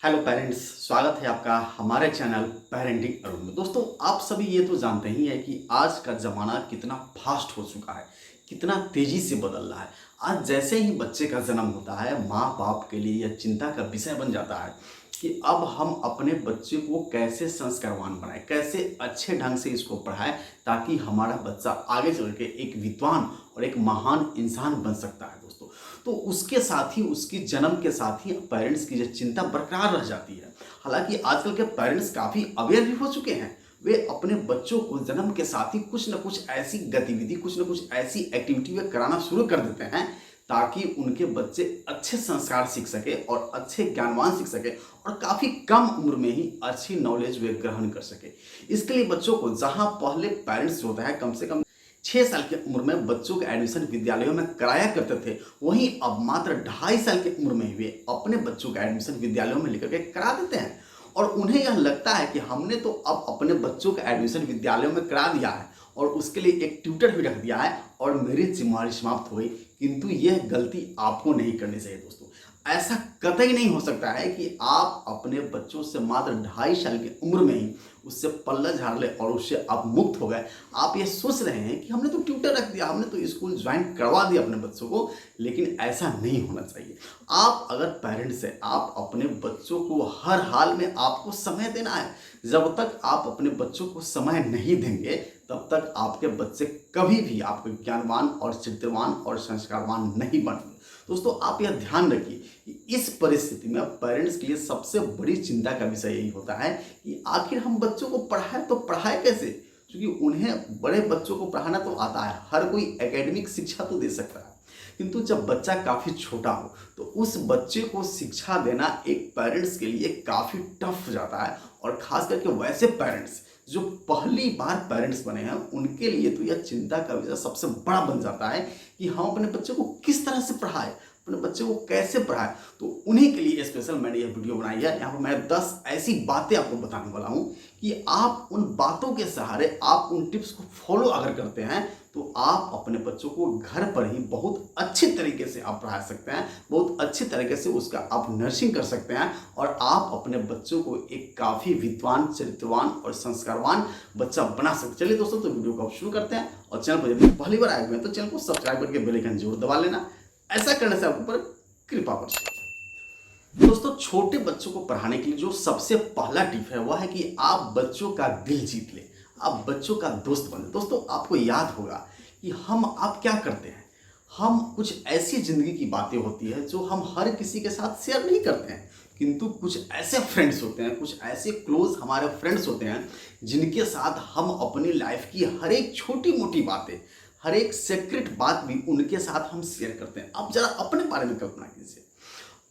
Hello parents, स्वागत है आपका हमारे चैनल पेरेंटिंग अरुण में। दोस्तों, आप सभी ये तो जानते ही हैं कि आज का ज़माना कितना फास्ट हो चुका है, कितना तेज़ी से बदल रहा है। आज जैसे ही बच्चे का जन्म होता है, माँ बाप के लिए यह चिंता का विषय बन जाता है कि अब हम अपने बच्चे को कैसे संस्कारवान बनाएं, कैसे अच्छे ढंग से इसको पढ़ाएं ताकि हमारा बच्चा आगे चल के एक विद्वान और एक महान इंसान बन सकता है। दोस्तों, तो उसके साथ ही उसकी जन्म के साथ ही पेरेंट्स की जो चिंता बरकरार रह जाती है। हालांकि आजकल के पेरेंट्स काफ़ी अवेयर भी हो चुके हैं। वे अपने बच्चों को जन्म के साथ ही कुछ न कुछ ऐसी गतिविधि, कुछ न कुछ ऐसी एक्टिविटी वे कराना शुरू कर देते हैं ताकि उनके बच्चे अच्छे संस्कार सीख सके और अच्छे ज्ञानवान सीख सके और काफ़ी कम उम्र में ही अच्छी नॉलेज वे ग्रहण कर सके। इसके लिए बच्चों को जहाँ पहले पेरेंट्स होता है कम से कम 6 साल की उम्र में बच्चों के एडमिशन विद्यालयों में कराया करते थे, वहीं अब मात्र 2.5 साल की उम्र में वे अपने बच्चों का एडमिशन विद्यालयों में लेकर के करा देते हैं। और उन्हें यह लगता है कि हमने तो अब अपने बच्चों का एडमिशन विद्यालयों में करा दिया है और उसके लिए एक ट्यूटर भी रख दिया है और मेरी जिम्मेदारी समाप्त हो गई। किंतु यह गलती आपको नहीं करनी चाहिए। दोस्तों, ऐसा कतई नहीं हो सकता है कि आप अपने बच्चों से मात्र 2.5 साल की उम्र में ही उससे पल्ला झाड़ ले और उससे आप मुक्त हो गए। आप ये सोच रहे हैं कि हमने तो ट्यूटर रख दिया, हमने तो स्कूल ज्वाइन करवा दिया अपने बच्चों को, लेकिन ऐसा नहीं होना चाहिए। आप अगर पेरेंट्स हैं, आप अपने बच्चों को हर हाल में आपको समय देना है। जब तक आप अपने बच्चों को समय नहीं देंगे तब तक आपके बच्चे कभी भी आपके ज्ञानवान और चरित्रवान और संस्कारवान नहीं बनेंगे। दोस्तों, आप यह ध्यान रखिए कि इस परिस्थिति में पेरेंट्स के लिए सबसे बड़ी चिंता का विषय यही होता है कि आखिर हम बच्चों को पढ़ाएं तो पढ़ाएं कैसे, क्योंकि उन्हें बड़े बच्चों को पढ़ाना तो आता है, हर कोई एकेडमिक शिक्षा तो दे सकता है, किंतु जब बच्चा काफ़ी छोटा हो तो उस बच्चे को शिक्षा देना एक पेरेंट्स के लिए काफ़ी टफ हो जाता है। और ख़ास करके वैसे पेरेंट्स जो पहली बार पेरेंट्स बने हैं, उनके लिए तो यह चिंता का विषय सबसे बड़ा बन जाता है कि हम अपने बच्चे को किस तरह से पढ़ाएं, अपने बच्चे को कैसे पढ़ाएं। तो उन्हीं के लिए स्पेशल मैंने यह वीडियो बनाई है। यहाँ पर मैं 10 ऐसी बातें आपको बताने वाला हूँ कि आप उन बातों के सहारे, आप उन टिप्स को फॉलो अगर करते हैं तो आप अपने बच्चों को घर पर ही बहुत अच्छी तरीके से आप पढ़ा सकते हैं, बहुत अच्छी तरीके से उसका आप नर्सिंग कर सकते हैं और आप अपने बच्चों को एक काफ़ी विद्वान, चरित्रवान और संस्कारवान बच्चा बना सकते हैं। चलिए दोस्तों, तो वीडियो को आप शुरू करते हैं और चैनल पर यदि पहली बार आए हुए हैं तो चैनल को सब्सक्राइब करके बेल आइकन जरूर दबा लेना। ऐसा करने से आपके ऊपर कृपा बरसे। दोस्तों, छोटे बच्चों को पढ़ाने के लिए जो सबसे पहला टिप है वह है कि आप बच्चों का दिल जीत ले, आप बच्चों का दोस्त बने। दोस्तों, आपको याद होगा कि आप क्या करते हैं, हम कुछ ऐसी जिंदगी की बातें होती है जो हम हर किसी के साथ शेयर नहीं करते हैं, किंतु कुछ ऐसे फ्रेंड्स होते हैं, कुछ ऐसे क्लोज हमारे फ्रेंड्स होते हैं जिनके साथ हम अपनी लाइफ की हर एक छोटी मोटी बातें, हर एक सीक्रेट बात भी उनके साथ हम शेयर करते हैं। आप जरा अपने बारे में कल्पना कीजिए।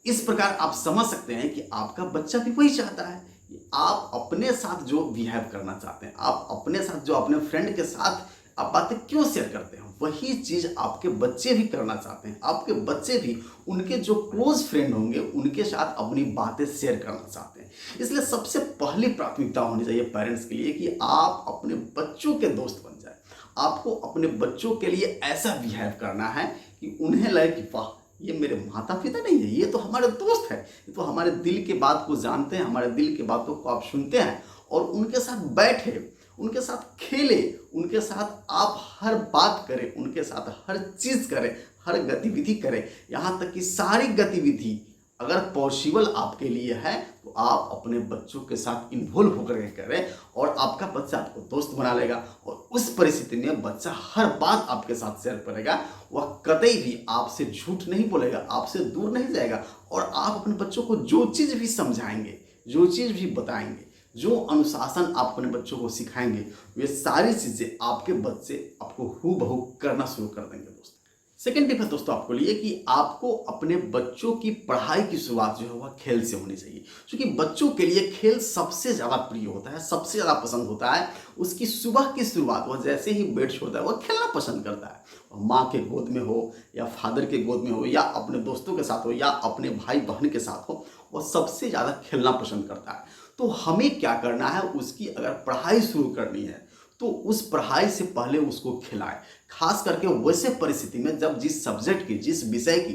इस प्रकार आप समझ सकते हैं कि आपका बच्चा भी वही चाहता है कि आप अपने साथ जो बिहेव करना चाहते हैं, आप अपने साथ जो अपने फ्रेंड के साथ आप बातें क्यों शेयर करते हैं, वही चीज़ आपके बच्चे भी करना चाहते हैं। आपके बच्चे भी उनके जो क्लोज फ्रेंड होंगे उनके साथ अपनी बातें शेयर करना चाहते हैं। इसलिए सबसे पहली प्राथमिकता होनी चाहिए पेरेंट्स के लिए कि आप अपने बच्चों के दोस्त बन जाए। आपको अपने बच्चों के लिए ऐसा बिहेव करना है कि उन्हें लगे कि वाह, ये मेरे माता पिता नहीं है, ये तो हमारे दोस्त है, ये तो हमारे दिल के बात को जानते हैं, हमारे दिल की बातों को आप सुनते हैं और उनके साथ बैठे, उनके साथ खेले, उनके साथ आप हर बात करें, उनके साथ हर चीज़ करें, हर गतिविधि करें। यहाँ तक कि सारी गतिविधि अगर पॉसिबल आपके लिए है तो आप अपने बच्चों के साथ इन्वॉल्व होकर के करें और आपका बच्चा आपको दोस्त बना लेगा। और उस परिस्थिति में बच्चा हर बात आपके साथ शेयर करेगा, वह कतई भी आपसे झूठ नहीं बोलेगा, आपसे दूर नहीं जाएगा। और आप अपने बच्चों को जो चीज़ भी समझाएंगे, जो चीज़ भी बताएंगे, जो अनुशासन आप अपने बच्चों को सिखाएंगे, वे सारी चीज़ें आपके बच्चे आपको हूबहू करना शुरू कर देंगे। दोस्तों, सेकेंड टिप है दोस्तों आपको लिए कि आपको अपने बच्चों की पढ़ाई की शुरुआत जो है वह खेल से होनी चाहिए, क्योंकि बच्चों के लिए खेल सबसे ज़्यादा प्रिय होता है, सबसे ज़्यादा पसंद होता है। उसकी सुबह की शुरुआत वह जैसे ही बेड छोड़ता है वह खेलना पसंद करता है, माँ के गोद में हो या फादर के गोद में हो या अपने दोस्तों के साथ हो या अपने भाई बहन के साथ हो, वह सबसे ज़्यादा खेलना पसंद करता है। तो हमें क्या करना है, उसकी अगर पढ़ाई शुरू करनी है तो उस पढ़ाई से पहले उसको खिलाएं। खास करके वैसे परिस्थिति में जब जिस सब्जेक्ट की, जिस विषय की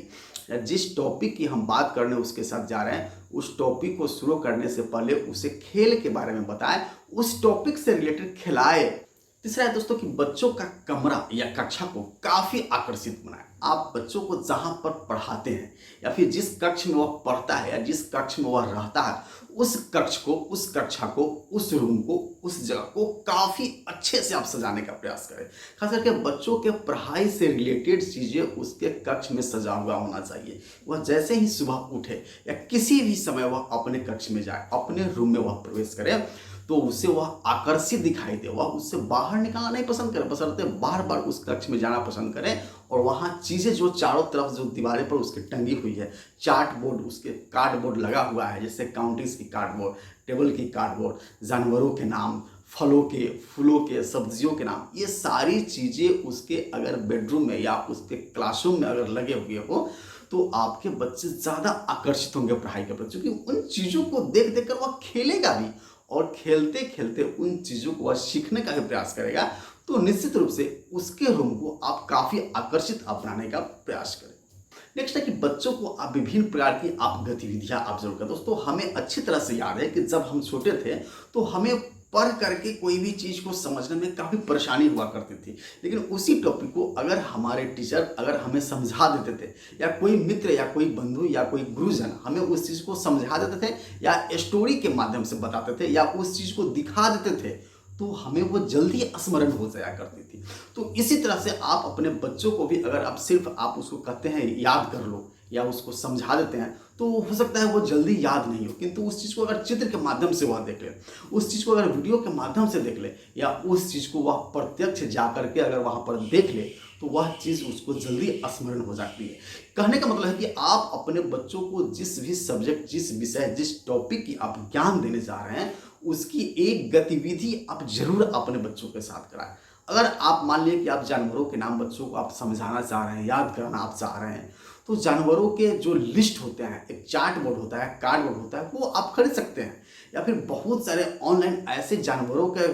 या जिस टॉपिक की हम बात करने उसके साथ जा रहे हैं, उस टॉपिक को शुरू करने से पहले उसे खेल के बारे में बताएं, उस टॉपिक से रिलेटेड खिलाए। तीसरा है दोस्तों कि बच्चों का कमरा या कक्षा को काफ़ी आकर्षित बनाएं। आप बच्चों को जहाँ पर पढ़ाते हैं या फिर जिस कक्ष में वह पढ़ता है या जिस कक्ष में वह रहता है, उस कक्ष को, उस कक्षा को, उस रूम को, उस जगह को काफ़ी अच्छे से आप सजाने का प्रयास करें। खास करके बच्चों के पढ़ाई से रिलेटेड चीज़ें उसके कक्ष में सजा हुआ होना चाहिए। वह जैसे ही सुबह उठे या किसी भी समय वह अपने कक्ष में जाए, अपने रूम में वह प्रवेश करे, तो उसे वह आकर्षित दिखाई दे, वह उससे बाहर निकलना नहीं पसंद करे, बशर्ते बार बार उस कक्ष में जाना पसंद करें। और वहाँ चीज़ें जो चारों तरफ जो दीवारें पर उसके टंगी हुई है, चार्ट बोर्ड, उसके कार्ड बोर्ड लगा हुआ है, जैसे काउंटिंग्स की कार्ड बोर्ड, टेबल की कार्ड बोर्ड, जानवरों के नाम, फलों के, फूलों के, सब्जियों के नाम, ये सारी चीज़ें उसके अगर बेडरूम में या उसके क्लासरूम में अगर लगे हुए हो, तो आपके बच्चे ज़्यादा आकर्षित होंगे पढ़ाई के प्रति, क्योंकि उन चीज़ों को देख देख कर वह खेलेगा भी और खेलते खेलते उन चीज़ों को वह सीखने का भी प्रयास करेगा। तो निश्चित रूप से उसके रूम को आप काफ़ी आकर्षित बनाने का प्रयास करें। नेक्स्ट है कि बच्चों को आप विभिन्न प्रकार की आप गतिविधियां आप जरूर करें। दोस्तों, हमें अच्छी तरह से याद है कि जब हम छोटे थे तो हमें पढ़ करके कोई भी चीज़ को समझने में काफ़ी परेशानी हुआ करती थी, लेकिन उसी टॉपिक को अगर हमारे टीचर अगर हमें समझा देते थे, या कोई मित्र या कोई बंधु या कोई गुरुजन हमें उस चीज़ को समझा देते थे या स्टोरी के माध्यम से बताते थे या उस चीज़ को दिखा देते थे, तो हमें वो जल्दी स्मरण हो जाया करती थी। तो इसी तरह से आप अपने बच्चों को भी अगर आप सिर्फ आप उसको कहते हैं याद कर लो या उसको समझा देते हैं, तो हो सकता है वो जल्दी याद नहीं हो, किंतु उस चीज़ को अगर चित्र के माध्यम से वह देख ले, उस चीज़ को अगर वीडियो के माध्यम से देख ले, या उस चीज़ को वह प्रत्यक्ष जा करके अगर वहाँ पर देख ले, तो वह चीज़ उसको जल्दी स्मरण हो जाती है। कहने का मतलब है कि आप अपने बच्चों को जिस भी सब्जेक्ट, जिस विषय, जिस टॉपिक की आप ज्ञान देने जा रहे हैं, उसकी एक गतिविधि आप जरूर अपने बच्चों के साथ कराएं। अगर आप मान लीजिए कि आप जानवरों के नाम बच्चों को आप समझाना चाह रहे हैं, याद कराना आप चाह रहे हैं, तो जानवरों के जो लिस्ट होते हैं, एक चार्ट बोर्ड होता है, कार्ड बोर्ड होता है, वो आप खरीद सकते हैं। या फिर बहुत सारे ऑनलाइन ऐसे जानवरों के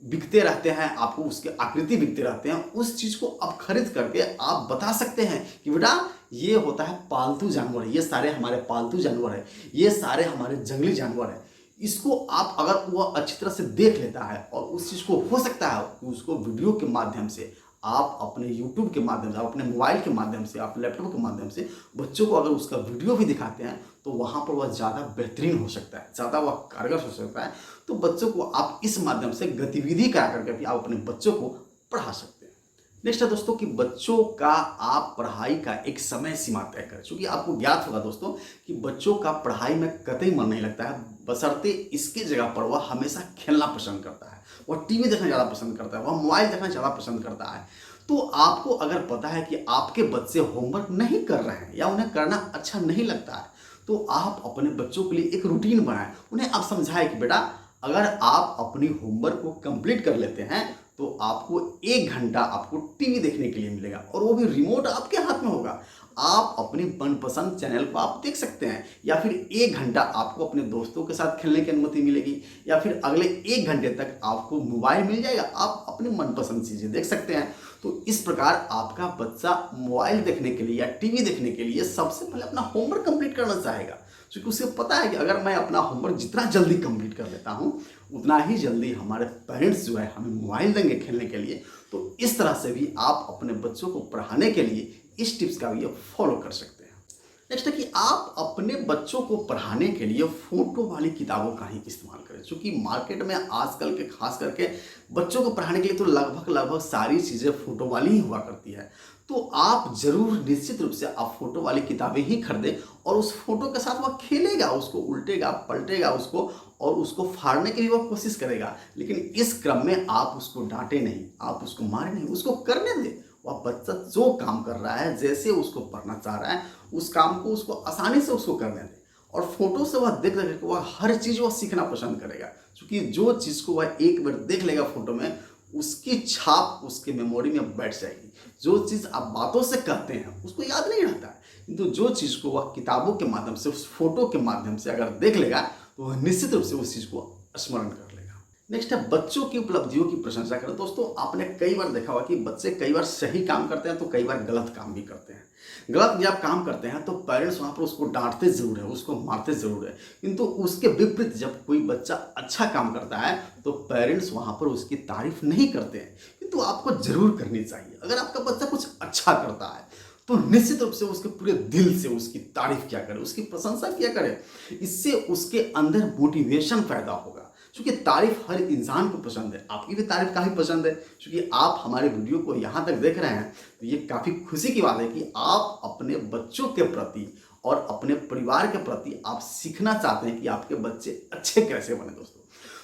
बिकते रहते हैं, आपको उसके आकृति बिकते रहते हैं, उस चीज़ को आप खरीद करके आप बता सकते हैं कि बेटा ये होता है पालतू जानवर है, ये सारे हमारे पालतू जानवर है, ये सारे हमारे जंगली जानवर है। इसको आप अगर वो अच्छी तरह से देख लेता है और उस चीज़ को हो सकता है कि उसको वीडियो के माध्यम से आप अपने YouTube के माध्यम से, आप अपने मोबाइल के माध्यम से, आप लैपटॉप के माध्यम से बच्चों को अगर उसका वीडियो भी दिखाते हैं, तो वहाँ पर वह ज़्यादा बेहतरीन हो सकता है, ज़्यादा वह कारगर हो सकता है। तो बच्चों को आप इस माध्यम से गतिविधि करा करके भी आप अपने बच्चों को पढ़ा सकते हैं। नेक्स्ट है दोस्तों कि बच्चों का आप पढ़ाई का एक समय सीमा तय करें, क्योंकि आपको ज्ञात होगा दोस्तों कि बच्चों का पढ़ाई में कतई मन नहीं लगता है, बशर्ते इसकी जगह पर वह हमेशा खेलना पसंद करता है, वह टीवी देखना ज़्यादा पसंद करता है, वह मोबाइल देखना ज़्यादा पसंद करता है। तो आपको अगर पता है कि आपके बच्चे होमवर्क नहीं कर रहे हैं या उन्हें करना अच्छा नहीं लगता है, तो आप अपने बच्चों के लिए एक रूटीन बनाएं। उन्हें आप समझाएं कि बेटा अगर आप अपनी होमवर्क को कंप्लीट कर लेते हैं, तो आपको 1 घंटा आपको टीवी देखने के लिए मिलेगा, और वो भी रिमोट आपके हाथ में होगा। आप अपनी मनपसंद चैनल को आप देख सकते हैं, या फिर 1 घंटा आपको अपने दोस्तों के साथ खेलने की अनुमति मिलेगी, या फिर अगले 1 घंटे तक आपको मोबाइल मिल जाएगा, आप अपनी मनपसंद चीज़ें देख सकते हैं। तो इस प्रकार आपका बच्चा मोबाइल देखने के लिए या टीवी देखने के लिए सबसे पहले अपना होमवर्क कंप्लीट करना चाहेगा, क्योंकि उसे पता है कि अगर मैं अपना होमवर्क जितना जल्दी कंप्लीट कर लेता हूँ, उतना ही जल्दी हमारे पेरेंट्स जो है हमें मोबाइल देंगे खेलने के लिए। तो इस तरह से भी आप अपने बच्चों को पढ़ाने के लिए इस टिप्स का भी फॉलो कर सकते हैं। नेक्स्ट है कि आप अपने बच्चों को पढ़ाने के लिए फोटो वाली किताबों का ही इस्तेमाल करें, क्योंकि मार्केट में आजकल के खास करके बच्चों को पढ़ाने के लिए तो लगभग सारी चीज़ें फोटो वाली ही हुआ करती है। तो आप जरूर निश्चित रूप से आप फोटो वाली किताबें ही खरीदें, और उस फोटो के साथ वह खेलेगा, उसको उल्टेगा पलटेगा उसको, और उसको फाड़ने की भी वह कोशिश करेगा। लेकिन इस क्रम में आप उसको डांटे नहीं, आप उसको मारे नहीं, उसको करने दें। वह बच्चा जो काम कर रहा है, जैसे उसको पढ़ना चाह रहा है, उस काम को उसको आसानी से उसको करने दें। और फोटो से वह देख देख वह हर चीज़ वह सीखना पसंद करेगा, क्योंकि जो चीज़ को वह एक बार देख लेगा फोटो में, उसकी छाप उसके मेमोरी में बैठ जाएगी। जो चीज़ आप बातों से कहते हैं उसको याद नहीं रहता है, किंतु जो चीज़ को वह किताबों के माध्यम से, उस फोटो के माध्यम से अगर देख लेगा, तो वह निश्चित रूप से उस चीज़ को स्मरण कर लेगा। नेक्स्ट है बच्चों की उपलब्धियों की प्रशंसा करें। दोस्तों आपने कई बार देखा होगा कि बच्चे कई बार सही काम करते हैं तो कई बार गलत काम भी करते हैं। गलत जब काम करते हैं तो पेरेंट्स वहाँ पर उसको डांटते ज़रूर है, उसको मारते ज़रूर है, किंतु उसके विपरीत जब कोई बच्चा अच्छा काम करता है तो पेरेंट्स वहाँ पर उसकी तारीफ नहीं करते हैं, किंतु आपको ज़रूर करनी चाहिए। अगर आपका बच्चा कुछ अच्छा करता है तो निश्चित रूप से उसके पूरे दिल से उसकी तारीफ किया करें, उसकी प्रशंसा किया करें। इससे उसके अंदर मोटिवेशन पैदा होगा, क्योंकि तारीफ हर इंसान को पसंद है। आपकी भी तारीफ काफ़ी पसंद है, क्योंकि आप हमारे वीडियो को यहाँ तक देख रहे हैं तो ये काफ़ी खुशी की बात है कि आप अपने बच्चों के प्रति और अपने परिवार के प्रति आप सीखना चाहते हैं कि आपके बच्चे अच्छे कैसे बने। दोस्तों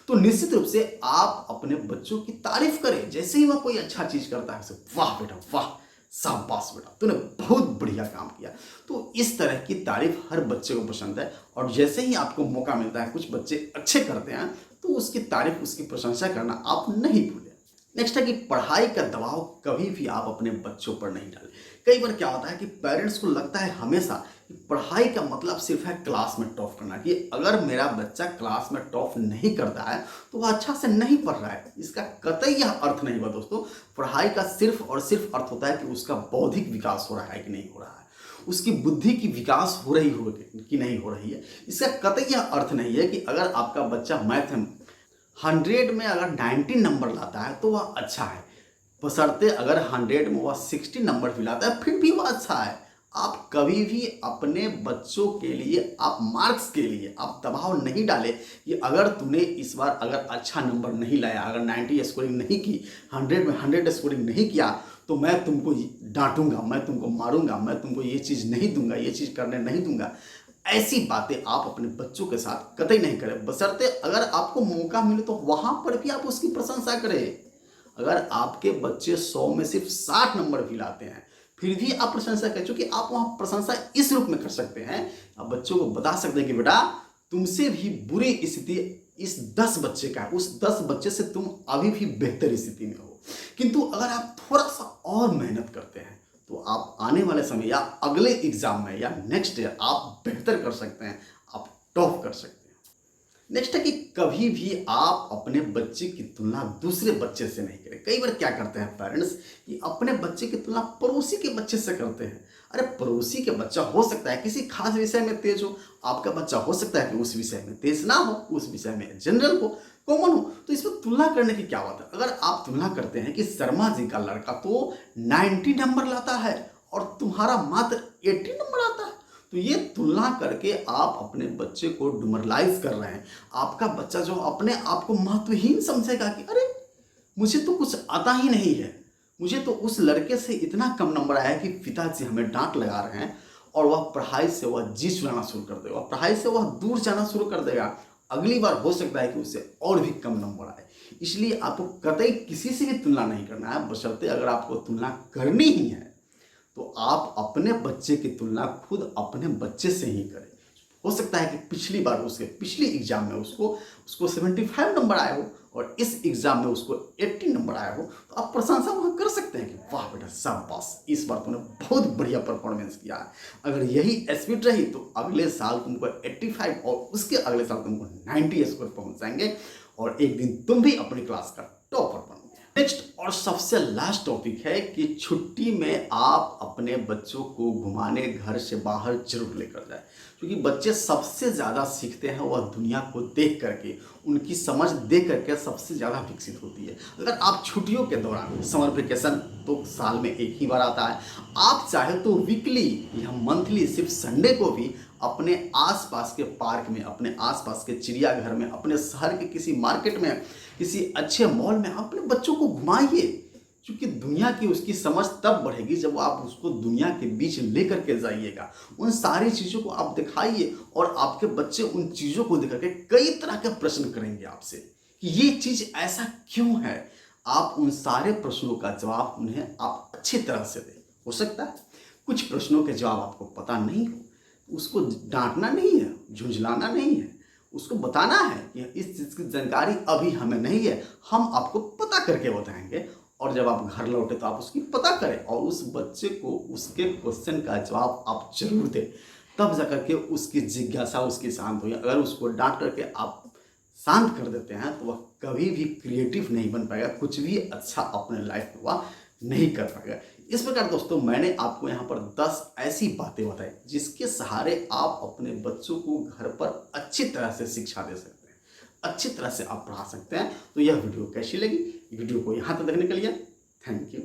तो निश्चित रूप से आप अपने बच्चों की तारीफ करें। जैसे ही वह कोई अच्छा चीज़ करता है, वाह बेटा वाह, शाबाश बेटा तूने बहुत बढ़िया काम किया। तो इस तरह की तारीफ हर बच्चे को पसंद है, और जैसे ही आपको मौका मिलता है, कुछ बच्चे अच्छे करते हैं तो उसकी तारीफ, उसकी प्रशंसा करना आप नहीं भूलें। नेक्स्ट है कि पढ़ाई का दबाव कभी भी आप अपने बच्चों पर नहीं डालें। कई बार क्या होता है कि पेरेंट्स को लगता है हमेशा कि पढ़ाई का मतलब सिर्फ है क्लास में टॉप करना, कि अगर मेरा बच्चा क्लास में टॉप नहीं करता है तो वह अच्छा से नहीं पढ़ रहा है। इसका कतई यह अर्थ नहीं हुआ दोस्तों। पढ़ाई का सिर्फ और सिर्फ अर्थ होता है कि उसका बौद्धिक विकास हो रहा है कि नहीं हो रहा है, उसकी बुद्धि की विकास हो रही हो कि नहीं हो रही है। इसका कतई यह अर्थ नहीं है कि अगर आपका बच्चा मैथ में 100 में अगर 90 नंबर लाता है तो वह अच्छा है, बशर्ते अगर 100 में वह 60 नंबर भी लाता है फिर भी वह अच्छा है। आप कभी भी अपने बच्चों के लिए, आप मार्क्स के लिए आप दबाव नहीं डालें कि अगर तूने इस बार अगर अच्छा नंबर नहीं लाया, अगर 90 स्कोरिंग नहीं की, 100 में 100 स्कोरिंग नहीं किया तो मैं तुमको डांटूंगा, मैं तुमको मारूंगा, मैं तुमको ये चीज़ नहीं दूंगा, ये चीज़ करने नहीं दूंगा। ऐसी बातें आप अपने बच्चों के साथ कतई नहीं करें, बशर्ते अगर आपको मौका मिले तो वहाँ पर भी आप उसकी प्रशंसा करें। अगर आपके बच्चे 100 में सिर्फ 60 नंबर भी लाते हैं फिर भी आप प्रशंसा करें, क्योंकि आप वहाँ प्रशंसा इस रूप में कर सकते हैं, आप बच्चों को बता सकते हैं कि बेटा तुमसे भी बुरी स्थिति इस 10 बच्चे का है, उस 10 बच्चे से तुम अभी भी बेहतर स्थिति में हो, किंतु अगर आप थोड़ा सा और मेहनत करते हैं तो आप आने वाले समय या अगले एग्जाम में या नेक्स्ट ईयर आप बेहतर कर सकते हैं, आप टॉप कर सकते हैं। नेक्स्ट है कि कभी भी आप अपने बच्चे की तुलना दूसरे बच्चे से नहीं करें। कई बार क्या करते हैं पेरेंट्स कि अपने बच्चे की तुलना पड़ोसी के बच्चे से करते हैं। अरे पड़ोसी के बच्चा हो सकता है किसी खास विषय में तेज हो, आपका बच्चा हो सकता है कि उस विषय में तेज ना हो, उस विषय में जनरल हो, कॉमन हो, तो इसमें तुलना करने की क्या बात है। अगर आप तुलना करते हैं कि शर्मा जी का लड़का तो 90 नंबर लाता है और तुम्हारा मात्र 80 नंबर आता है, तो ये तुलना करके आप अपने बच्चे को डिमोरलाइज कर रहे हैं। आपका बच्चा जो अपने आप को महत्वहीन समझेगा कि अरे मुझे तो कुछ आता ही नहीं है, मुझे तो उस लड़के से इतना कम नंबर आया कि पिताजी हमें डांट लगा रहे हैं, और वह पढ़ाई से वह जी चुराना शुरू कर देगा, पढ़ाई से वह दूर जाना शुरू कर देगा। अगली बार हो सकता है कि उससे और भी कम नंबर आए। इसलिए आपको कतई किसी से भी तुलना नहीं करना है, बशर्ते अगर आपको तुलना करनी ही है तो आप अपने बच्चे की तुलना खुद अपने बच्चे से ही करें। हो सकता है कि पिछली बार उसके पिछली एग्जाम में उसको 75 नंबर आए हो और इस एग्जाम में उसको 80 नंबर आया हो, तो आप प्रशंसा वहाँ कर सकते हैं कि वाह बेटा शाबाश, इस बार तुमने बहुत बढ़िया परफॉर्मेंस किया है। अगर यही स्पीड रही तो अगले साल तुमको 85 और उसके अगले साल तुमको 90 स्कोर पहुँच जाएंगे और एक दिन तुम भी अपनी क्लास का टॉपर बनोगे। नेक्स्ट और सबसे लास्ट टॉपिक है कि छुट्टी में आप अपने बच्चों को घुमाने घर से बाहर जरूर लेकर जाए, क्योंकि बच्चे सबसे ज़्यादा सीखते हैं वह दुनिया को देख करके, उनकी समझ देख करके सबसे ज़्यादा विकसित होती है। अगर आप छुट्टियों के दौरान, समर वेकेशन तो साल में एक ही बार आता है, आप चाहे तो वीकली या मंथली सिर्फ संडे को भी अपने आसपास के पार्क में, अपने आसपास के चिड़ियाघर में, अपने शहर के किसी मार्केट में, किसी अच्छे मॉल में अपने बच्चों को घुमाइए, क्योंकि दुनिया की उसकी समझ तब बढ़ेगी जब आप उसको दुनिया के बीच लेकर के जाइएगा। उन सारी चीज़ों को आप दिखाइए और आपके बच्चे उन चीज़ों को देख करके कई तरह के प्रश्न करेंगे आपसे कि ये चीज़ ऐसा क्यों है। आप उन सारे प्रश्नों का जवाब उन्हें आप अच्छी तरह से दें। हो सकता है कुछ प्रश्नों के जवाब आपको पता नहीं हो, उसको डांटना नहीं है, झुंझलाना नहीं है, उसको बताना है कि इस चीज़ की जानकारी अभी हमें नहीं है, हम आपको पता करके बताएंगे, और जब आप घर लौटे तो आप उसकी पता करें और उस बच्चे को उसके क्वेश्चन का जवाब आप जरूर दें, तब जाकर के उसकी जिज्ञासा उसकी शांत हुई। अगर उसको डांट करके आप शांत कर देते हैं तो वह कभी भी क्रिएटिव नहीं बन पाएगा, कुछ भी अच्छा अपने लाइफ में वह नहीं कर पाएगा। इस प्रकार दोस्तों मैंने आपको यहाँ पर 10 ऐसी बातें बताई जिसके सहारे आप अपने बच्चों को घर पर अच्छी तरह से शिक्षा दे सकते हैं, अच्छी तरह से आप पढ़ा सकते हैं। तो यह वीडियो कैसी लगी, वीडियो को यहाँ तक देखने के लिए थैंक यू।